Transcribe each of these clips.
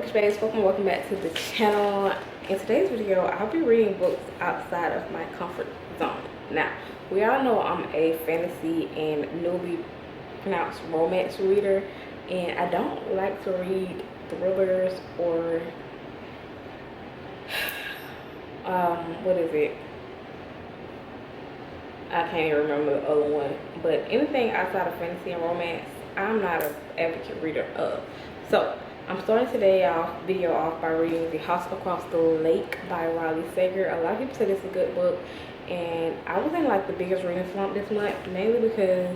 Bookish babes, welcome back to the channel. In today's video, I'll be reading books outside of my comfort zone. Now, we all know I'm a fantasy and newly pronounced romance reader, and I don't like to read thrillers or what is it? I can't even remember the other one, but anything outside of fantasy and romance, I'm not an advocate reader of. So I'm starting today video off by reading The House Across the Lake by Riley Sager. A lot of people say this is a good book, and I was in like the biggest reading slump this month, mainly because,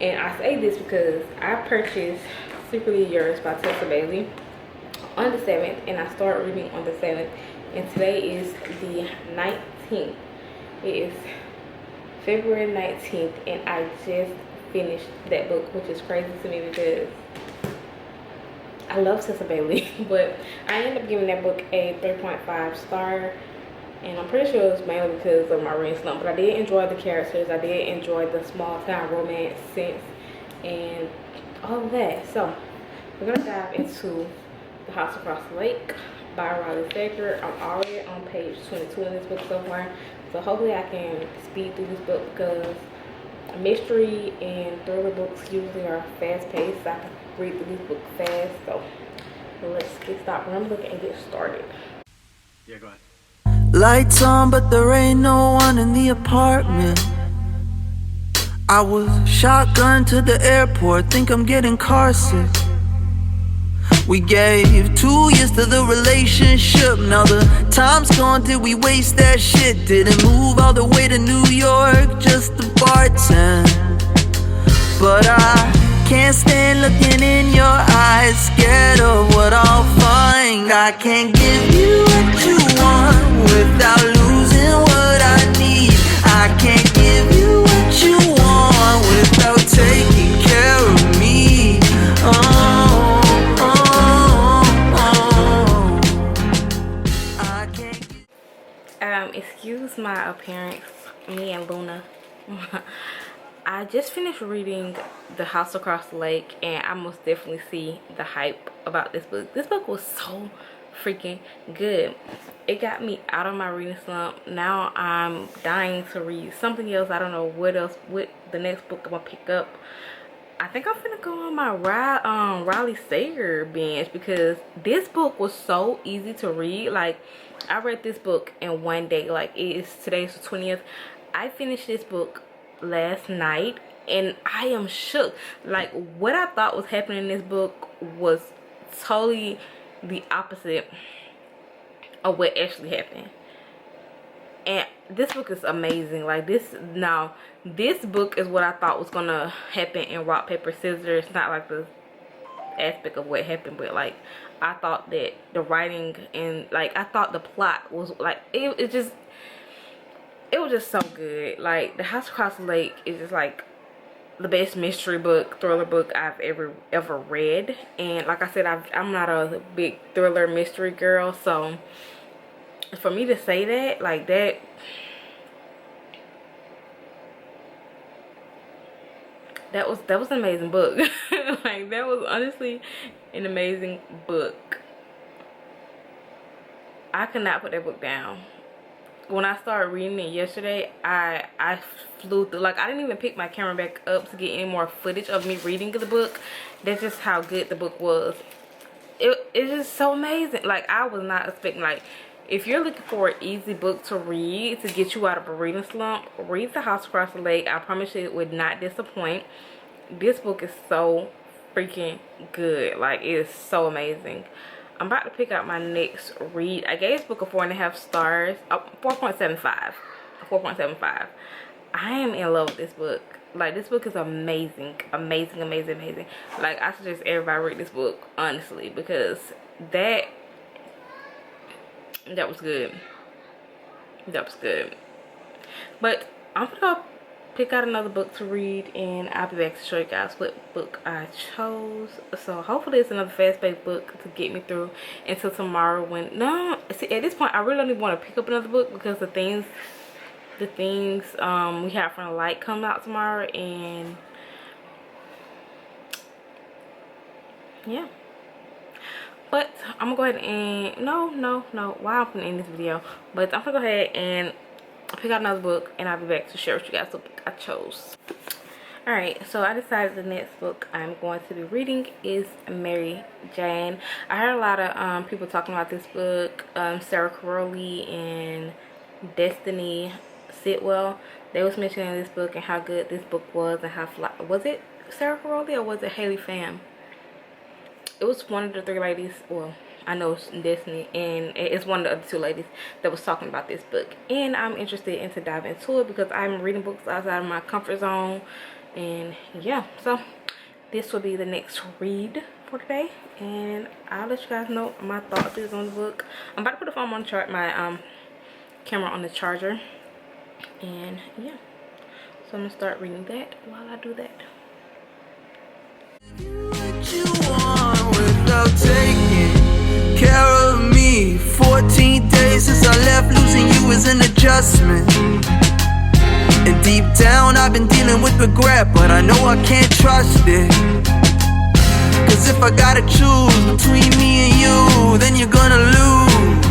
and I say this because I purchased Secretly Yours by Tessa Bailey on the 7th, and I started reading on the 7th, and today is the 19th. It is February 19th, and I just finished that book, which is crazy to me because I love Tessa Bailey. But I ended up giving that book a 3.5 star, and I'm pretty sure it was mainly because of my reading slump. But I did enjoy the characters, I did enjoy the small town romance sense and all of that. So we're gonna dive into The House Across the Lake by Riley Sager. I'm already on page 22 in this book so far, so hopefully I can speed through this book because mystery and thriller books usually are fast-paced, so I can read through this book fast. So let's get started. Remember, look and get started. Yeah, go ahead. Lights on, but there ain't no one in the apartment. I was shotgun to the airport, think I'm getting car sick. We gave 2 years to the relationship. Now the time's gone, did we waste that shit? Didn't move all the way to New York just to bartend. But I can't stand looking in your eyes, scared of what I'll find. I can't give you what you want without losing what I need. I can't give you what you want without taking care of me. Excuse my appearance, me and Luna. I just finished reading The House Across the Lake, and I most definitely see the hype about this book. This book was so freaking good. It got me out of my reading slump. Now I'm dying to read something else. I don't know what the next book I'm gonna pick up. I think I'm gonna go on my Riley Sager binge because this book was so easy to read. Like, I read this book in one day. Like, today's the 20th. I finished this book last night, and I am shook. Like, what I thought was happening in this book was totally the opposite of what actually happened. And this book is amazing. Like, this book is what I thought was gonna happen in Rock Paper Scissors. Not like the aspect of what happened, but like I thought that the writing and like I thought the plot was like it was just so good. Like, The House Across the Lake is just like the best mystery book, thriller book I've ever read. And like I said, I'm not a big thriller mystery girl, so for me to say that, like, that was an amazing book. Like, that was honestly an amazing book. I could not put that book down. When I started reading it yesterday, I flew through. Like, I didn't even pick my camera back up to get any more footage of me reading the book. That's just how good the book was. It's just so amazing. Like, I was not expecting, like, if you're looking for an easy book to read to get you out of a reading slump, read The House Across the Lake. I promise you it would not disappoint. This book is so freaking good. Like, it is so amazing. I'm about to pick out my next read. I gave this book a 4.5 stars. 4.75. 4.75. I am in love with this book. Like, this book is amazing. Amazing, amazing, amazing. Like, I suggest everybody read this book, honestly, because that was good. That was good. But I'm gonna pick out another book to read, and I'll be back to show you guys what book I chose. So hopefully it's another fast-paced book to get me through until tomorrow. See, at this point I really don't even want to pick up another book because the things we have from the light come out tomorrow, and yeah. but I'm gonna go ahead and no, why I'm gonna end this video, but I'm gonna go ahead and pick out another book, and I'll be back to share with you guys the book I chose. Alright, so I decided the next book I'm going to be reading is Mary Jane. I heard a lot of people talking about this book. Sarah Caroli and Destiny Sitwell, they was mentioning this book and how good this book was, and how was it Sarah Caroli or was it Haley Pham? It was one of the three ladies. Well, I know it's Destiny, and it's one of the other two ladies that was talking about this book, and I'm interested into dive into it because I'm reading books outside of my comfort zone. And yeah, so this will be the next read for today, and I'll let you guys know my thoughts is on the book. I'm about to put the phone on my camera on the charger, and yeah, so I'm gonna start reading that while I do that. What you want without taking care of me. 14 days since I left, losing you is an adjustment. And deep down I've been dealing with regret, but I know I can't trust it. Cause if I gotta choose between me and you, then you're gonna lose.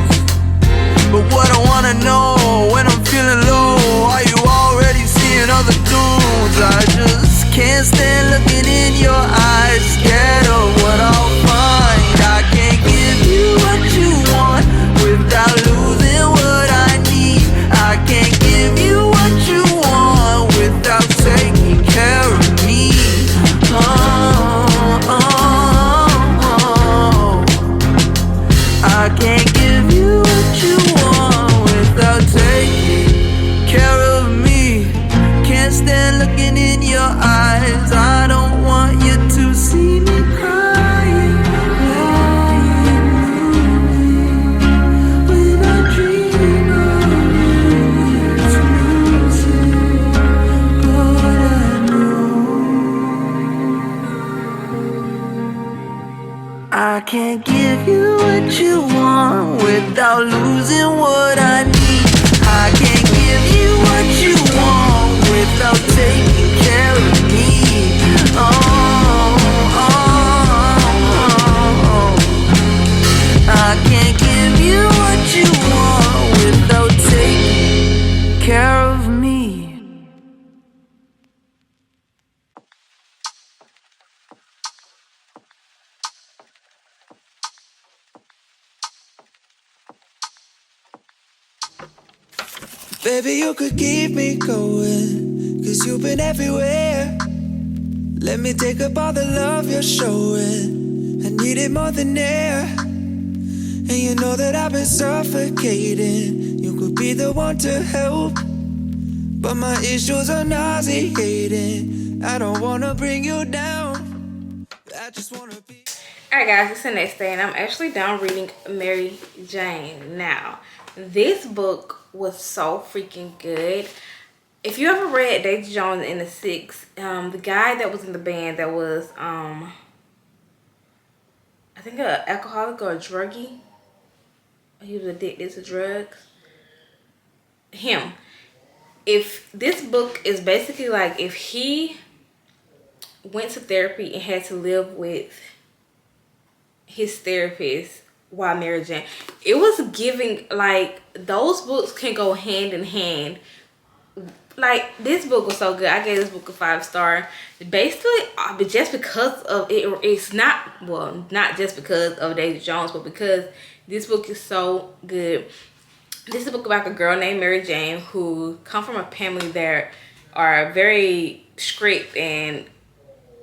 But what I wanna know when I'm feeling low, are you already seeing other dudes? I just can't stand looking in your eyes, scared of what I'll find. I can't give you what you want without losing what I need. I can't give you what you want without taking care of me. I can't give you what you want without taking care of me. Can't stand looking in your eyes. I don't want you to see me crying, when I dream of you, it's losing what I know. I can't give you what you want without losing what I need. I can't give you what you want without taking care of me. I can't give you what you want without taking care of me. Baby, you could keep me going, cause you've been everywhere. Let me take up all the love you're showing. I need it more than air. And you know that I've been suffocating. You could be the one to help, but my issues are nauseating. I don't wanna bring you down, I just wanna be. Alright guys, it's the next day, and I'm actually done reading Mary Jane. Now, this book was so freaking good. If you ever read Daisy Jones and the Six, the guy that was in the band that was I think an alcoholic or a druggie, he was addicted to drugs, him. If this book is basically like if he went to therapy and had to live with his therapist while Mary Jane, it was giving, like, those books can go hand in hand. Like, this book was so good. I gave this book a 5-star. Basically, but just because of it, it's not, well, not just because of Daisy Jones, but because this book is so good. This is a book about a girl named Mary Jane who come from a family that are very strict and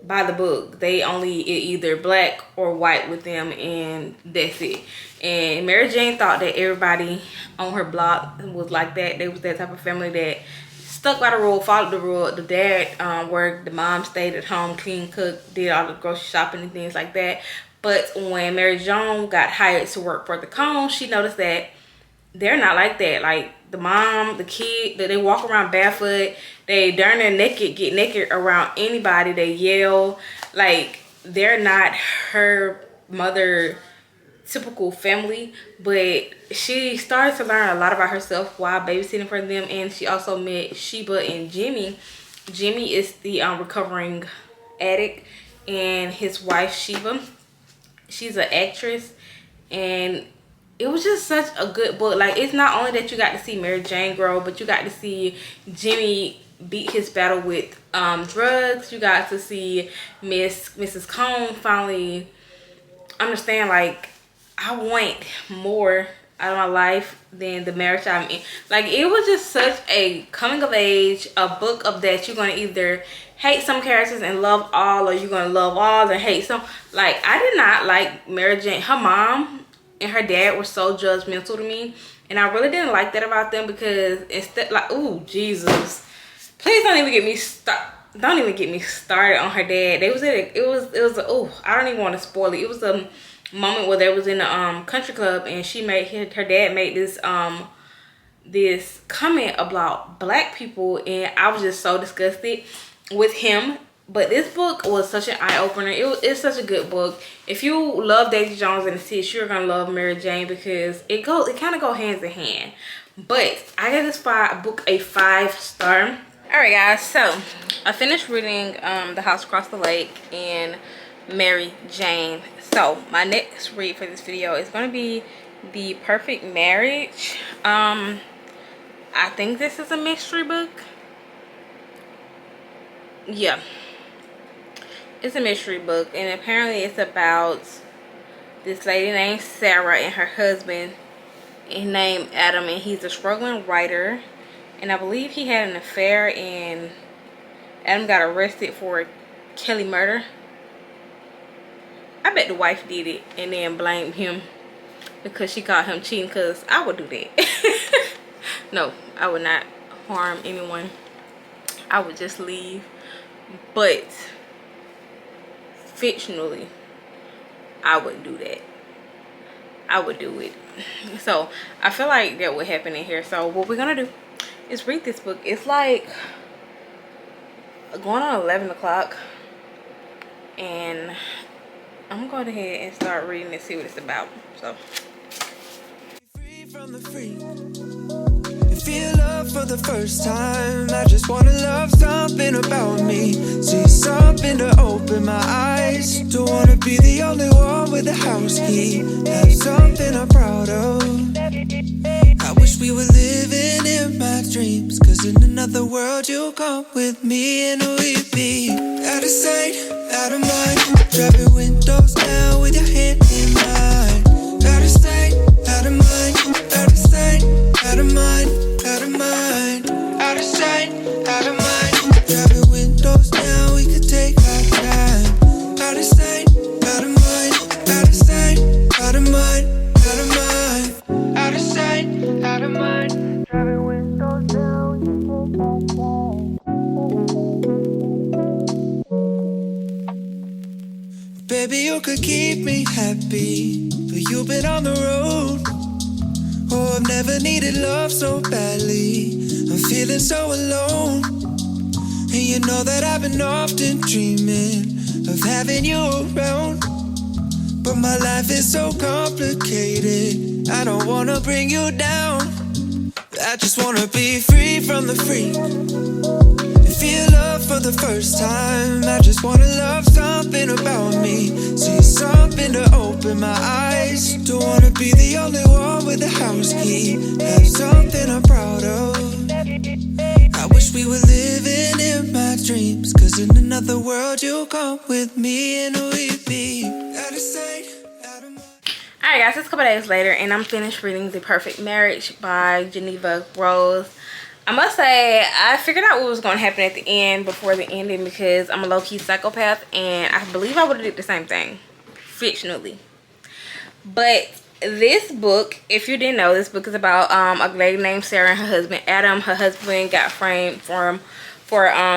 by the book. They only either black or white with them, and that's it. And Mary Jane thought that everybody on her block was like that. They was that type of family that stuck by the rule, followed the rule. The dad worked, the mom stayed at home, cleaned, cooked, did all the grocery shopping and things like that. But when Mary Jane got hired to work for the Cone, she noticed that they're not like that. Like, the mom, the kid, they walk around barefoot. They darn near naked, get naked around anybody. They yell. Like, they're not her mother typical family. But she started to learn a lot about herself while babysitting for them. And she also met Sheba and Jimmy. Jimmy is the recovering addict, and his wife Sheba, she's an actress. and it was just such a good book. Like, it's not only that you got to see Mary Jane grow, but you got to see Jimmy beat his battle with drugs. You got to see Mrs. Cone finally understand, like, I want more out of my life than the marriage I'm in. Like, it was just such a coming of age, a book of that you're gonna either hate some characters and love all, or you're gonna love all and hate some. Like, I did not like Mary Jane. Her mom and her dad were so judgmental to me, and I really didn't like that about them, because instead, like, ooh, Jesus, please don't even get me started on her dad. They was at it was oh, I don't even want to spoil it. It was a moment where they was in a country club, and her dad made this comment about black people, and I was just so disgusted with him. But this book was such an eye-opener. It's such a good book. If you love Daisy Jones and the Six, you're gonna love Mary Jane, because it kind of go hands in hand. But I gave this book a 5-star. All right, guys, so I finished reading The House Across the Lake and Mary Jane. So my next read for this video is going to be The Perfect Marriage. I think this is a mystery book. Yeah, it's a mystery book, and apparently it's about this lady named Sarah and her husband named Adam, and he's a struggling writer, and I believe he had an affair, and Adam got arrested for Kelly murder. I bet the wife did it and then blamed him because she caught him cheating, because I would do that. No, I would not harm anyone. I would just leave. But fictionally, I would do that. I would do it. So I feel like that would happen in here. So what we're gonna do is read this book. It's like going on 11 o'clock, and I'm gonna go ahead and start reading and see what it's about. So, free from the free. Feel love for the first time. I just wanna love something about me. See something to open my eyes. Don't wanna be the only one with a house key. Have something I'm proud of. I wish we were living in my dreams, 'cause in another world you'll come with me, and we'd be out of sight, out of mind. Driving windows down with your hand in mine. Out of sight, out of mind. Out of sight, out of mind. Out of mind, out of sight, out of mind. Driving windows down, we could take our time. Out of sight, out of mind. Out of sight, out of mind. Out of mind, out of sight, out of mind. Driving windows down, we could take our time. Baby, you could keep me happy, but you've been on the road. Oh, I've never needed love so badly. I'm feeling so alone. And you know that I've been often dreaming of having you around. But my life is so complicated, I don't wanna bring you down. I just wanna be free from the free. Feel love for the first time. I just wanna love something about me. See something to open my eyes. Don't wanna be the only one with a house key. Have something I'm proud of. I wish we were living in my dreams, 'cause in another world you'll come with me, and we'd be out of sight, out of mind. alright guys, it's a couple days later, and I'm finished reading The Perfect Marriage by Geneva Rose. I must say, I figured out what was going to happen at the end before the ending, because I'm a low-key psychopath, and I believe I would have did the same thing, fictionally. But this book, if you didn't know, this book is about a lady named Sarah and her husband Adam. Her husband got framed for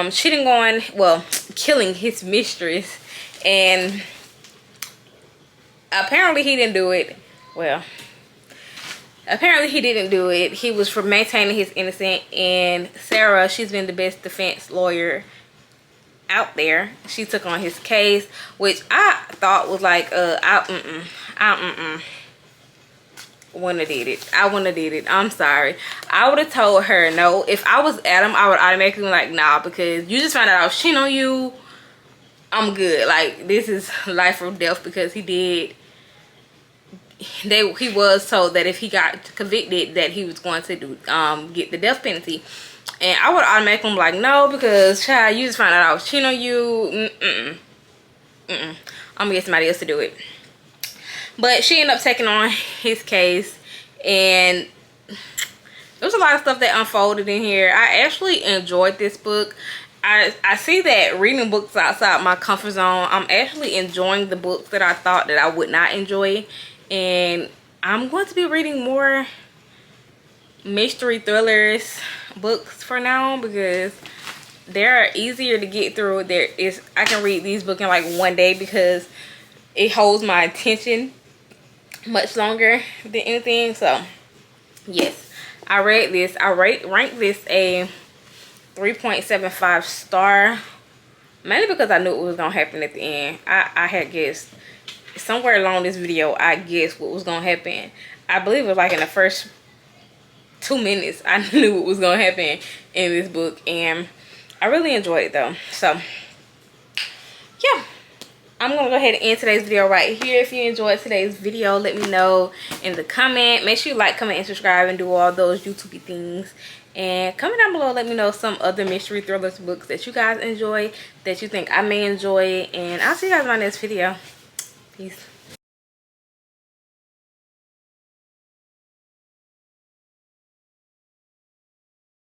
cheating on, well, killing his mistress, and apparently he didn't do it. Well, apparently he didn't do it. He was for maintaining his innocence, and Sarah, she's been the best defense lawyer out there. She took on his case, which I thought was like I wouldn't have did it. I wouldn't have did it. I'm sorry. I would have told her no. If I was Adam, I would automatically be like, nah, because you just found out I was cheating on you. I'm good. Like, this is life or death, because he he was told that if he got convicted that he was going to do get the death penalty. And I would automatically be like, no, because child, you just found out I was cheating on you. I'm gonna get somebody else to do it. But she ended up taking on his case, and there was a lot of stuff that unfolded in here. I actually enjoyed this book. I see that reading books outside my comfort zone, I'm actually enjoying the books that I thought that I would not enjoy. And I'm going to be reading more mystery thrillers books for now, because they're easier to get through. I can read these books in like one day because it holds my attention much longer than anything. So yes, I read this. I ranked this a 3.75 star, mainly because I knew it was gonna happen at the end. I had guessed somewhere along this video, I guessed what was gonna happen. I believe it was like in the first 2 minutes I knew what was gonna happen in this book, and I really enjoyed it though. So yeah, I'm gonna go ahead and end today's video right here. If you enjoyed today's video, let me know in the comment. Make sure you like, comment, and subscribe, and do all those YouTube things. And comment down below, let me know some other mystery thrillers books that you guys enjoy, that you think I may enjoy. And I'll see you guys in my next video. Peace.